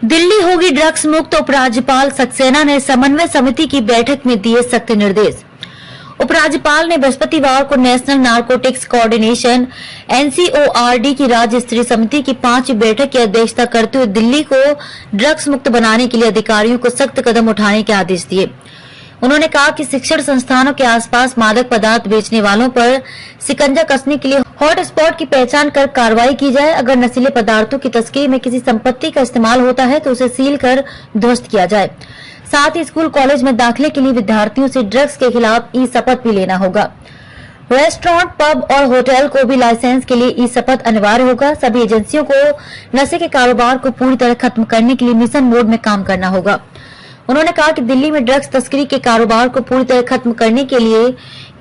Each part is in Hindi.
दिल्ली होगी ड्रग्स मुक्त, उपराज्यपाल सक्सेना ने समन्वय समिति की बैठक में दिए सख्त निर्देश। उपराज्यपाल ने बृहस्पतिवार को नेशनल नारकोटिक्स कोऑर्डिनेशन NCORD की राज्य स्तरीय समिति की 5वीं बैठक की अध्यक्षता करते हुए दिल्ली को ड्रग्स मुक्त बनाने के लिए अधिकारियों को सख्त कदम उठाने के आदेश दिए। उन्होंने कहा कि शिक्षण संस्थानों के आसपास मादक पदार्थ बेचने वालों पर शिकंजा कसने के लिए हॉट स्पॉट की पहचान कर कार्रवाई की जाए। अगर नशीले पदार्थों की तस्करी में किसी संपत्ति का इस्तेमाल होता है तो उसे सील कर ध्वस्त किया जाए। साथ ही स्कूल कॉलेज में दाखिले के लिए विद्यार्थियों से ड्रग्स के खिलाफ ई शपथ भी लेना होगा। रेस्टोरेंट, पब और होटल को भी लाइसेंस के लिए ई शपथ अनिवार्य होगा। सभी एजेंसियों को नशे के कारोबार को पूरी तरह खत्म करने के लिए मिशन मोड में काम करना होगा। उन्होंने कहा कि दिल्ली में ड्रग्स तस्करी के कारोबार को पूरी तरह खत्म करने के लिए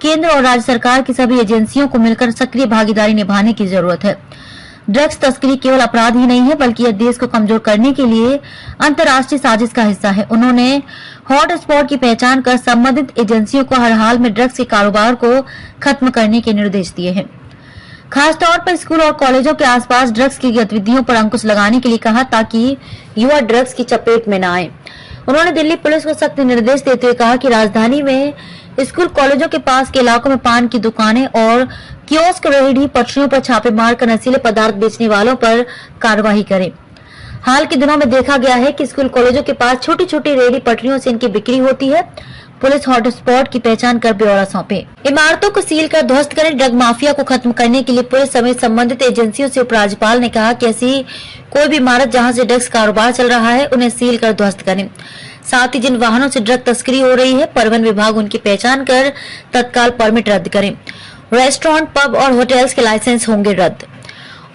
केंद्र और राज्य सरकार की सभी एजेंसियों को मिलकर सक्रिय भागीदारी निभाने की जरूरत है। ड्रग्स तस्करी केवल अपराध ही नहीं है बल्कि यह देश को कमजोर करने के लिए अंतर्राष्ट्रीय साजिश का हिस्सा है। उन्होंने हॉट स्पॉट की पहचान कर संबंधित एजेंसियों को हर हाल में ड्रग्स के कारोबार को खत्म करने के निर्देश दिए हैं। खासतौर पर स्कूल और कॉलेजों के आसपास ड्रग्स की गतिविधियों पर अंकुश लगाने के लिए कहा ताकि युवा ड्रग्स की चपेट में न आए। उन्होंने दिल्ली पुलिस को सख्त निर्देश देते हुए कहा कि राजधानी में स्कूल कॉलेजों के पास के इलाकों में पान की दुकानें और कियोस्क, रेहड़ी पटरियों पर छापे मारकर नशीले पदार्थ बेचने वालों पर कार्रवाई करें। हाल के दिनों में देखा गया है कि स्कूल कॉलेजों के पास छोटी छोटी रेहड़ी पटरियों से इनकी बिक्री होती है। पुलिस हॉट स्पॉट की पहचान कर ब्यौरा सौंपे। इमारतों को सील कर ध्वस्त करें। ड्रग माफिया को खत्म करने के लिए पुलिस समेत संबंधित एजेंसियों से उपराज्यपाल ने कहा कि ऐसी कोई भी इमारत जहां से ड्रग्स कारोबार चल रहा है उन्हें सील कर ध्वस्त करें। साथ ही जिन वाहनों से ड्रग तस्करी हो रही है परिवहन विभाग उनकी पहचान कर तत्काल परमिट रद्द करें। रेस्टोरेंट, पब और होटल्स के लाइसेंस होंगे रद्द।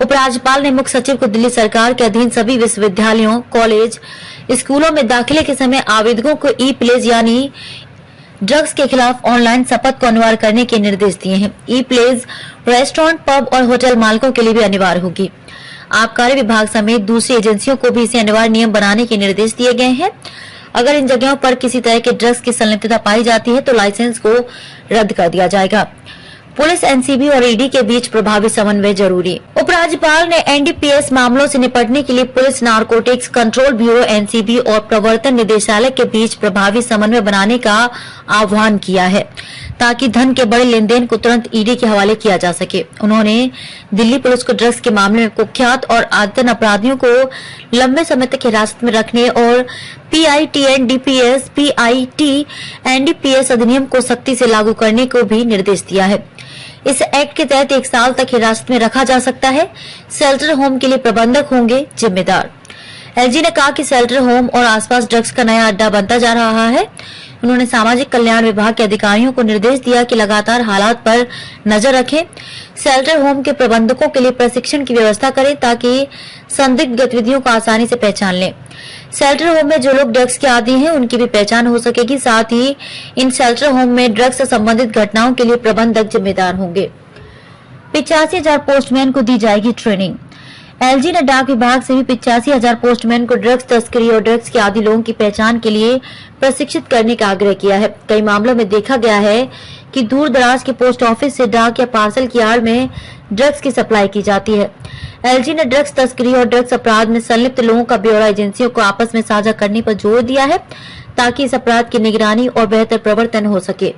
उपराज्यपाल ने मुख्य सचिव को दिल्ली सरकार के अधीन सभी विश्वविद्यालयों, कॉलेज, स्कूलों में दाखिले के समय आवेदकों को ई प्लेज यानी ड्रग्स के खिलाफ ऑनलाइन शपथ को अनिवार्य करने के निर्देश दिए हैं। ई प्लेज रेस्टोरेंट, पब और होटल मालिकों के लिए भी अनिवार्य होगी। आबकारी विभाग समेत दूसरी एजेंसियों को भी इसे अनिवार्य नियम बनाने के निर्देश दिए गए हैं। अगर इन जगहों पर किसी तरह के ड्रग्स की संलिप्तता पाई जाती है तो लाइसेंस को रद्द कर दिया जाएगा। पुलिस, एनसीबी और ईडी के बीच प्रभावी समन्वय जरूरी। उपराज्यपाल ने एनडीपीएस मामलों से निपटने के लिए police, narcotics control bureau NCB और प्रवर्तन निदेशालय के बीच प्रभावी समन्वय बनाने का आह्वान किया है ताकि धन के बड़े लेन देन को तुरंत ईडी के हवाले किया जा सके। उन्होंने दिल्ली पुलिस को ड्रग्स के मामले में कुख्यात और आदतन अपराधियों को लंबे समय तक हिरासत में रखने और PITNDPS, PIT, NDPS अधिनियम को सख्ती से लागू करने को भी निर्देश दिया है। इस एक्ट के तहत 1 साल तक हिरासत में रखा जा सकता है। शेल्टर होम के लिए प्रबंधक होंगे जिम्मेदार। एलजी ने कहा कि शेल्टर होम और आसपास ड्रग्स का नया अड्डा बनता जा रहा है। उन्होंने सामाजिक कल्याण विभाग के अधिकारियों को निर्देश दिया कि लगातार हालात पर नजर रखें। शेल्टर होम के प्रबंधकों के लिए प्रशिक्षण की व्यवस्था करें ताकि संदिग्ध गतिविधियों को आसानी से पहचान लें। शेल्टर होम में जो लोग ड्रग्स के आदी हैं उनकी भी पहचान हो सकेगी। साथ ही इन शेल्टर होम में ड्रग्स से संबंधित घटनाओं के लिए प्रबंधक जिम्मेदार होंगे। 85,000 पोस्टमैन को दी जाएगी ट्रेनिंग। एलजी ने डाक विभाग से भी 85,000 पोस्टमैन को ड्रग्स तस्करी और ड्रग्स के आदी लोगों की पहचान के लिए प्रशिक्षित करने का आग्रह किया है। कई मामलों में देखा गया है कि दूर दराज के पोस्ट ऑफिस से डाक या पार्सल की आड़ में ड्रग्स की सप्लाई की जाती है। एलजी ने ड्रग्स तस्करी और ड्रग्स अपराध में संलिप्त लोगों का ब्यौरा एजेंसियों को आपस में साझा करने पर जोर दिया है ताकि इस अपराध की निगरानी और बेहतर प्रवर्तन हो सके।